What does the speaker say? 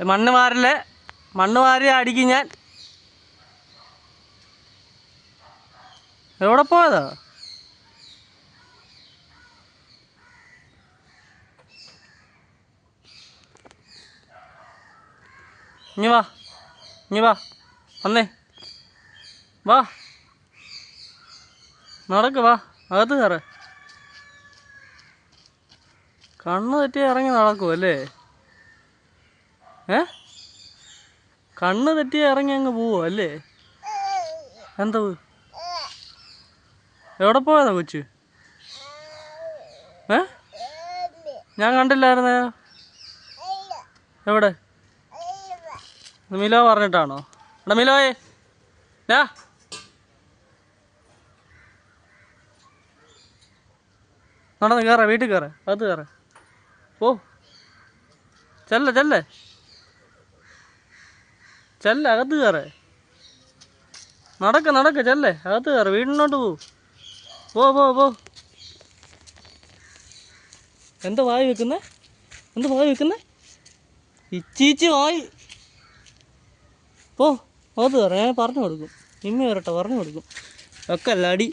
മണ്ണ് വാരല്ലേ, മണ്ണ് വാരി അടിക്കും ഞാൻ. എവിടെ പോയതാ? ഇനി വാ, ഇനി വാ, വന്നേ, വാ, നടക്ക്, വാ, അകത്ത് കയറ്. കണ്ണ് തെറ്റി ഇറങ്ങി നടക്കും അല്ലേ? കണ്ണ് തെറ്റി ഇറങ്ങി അങ്ങ് പോവോ അല്ലേ? എന്താ എവിടെ പോയതാ കൊച്ച്? ഞാൻ കണ്ടില്ലായിരുന്നേ. എവിടെ? മിലോ പറഞ്ഞിട്ടാണോ? എടാ മിലോയെ, നടന്ന് കയറ, വീട്ടിൽ കയറ, അകത്ത് കയറ, ഓ ചെല്ല ചെല്ലേ, ചെല്ല, അകത്ത് കയറ, നടക്ക് നടക്ക്, ചെല്ലേ, അകത്ത് കയറ, വീടിനോട്ട് പോ. എന്താ വായി വെക്കുന്നേ? എന്താ വായി വെക്കുന്നേ? ഇച്ചീച്ചി വായി. അകത്ത് കയറ, ഞാൻ പറഞ്ഞു കൊടുക്കും. നിമ്മി വരട്ടെ, പറഞ്ഞു കൊടുക്കും. ഒക്കെ അല്ല അടി.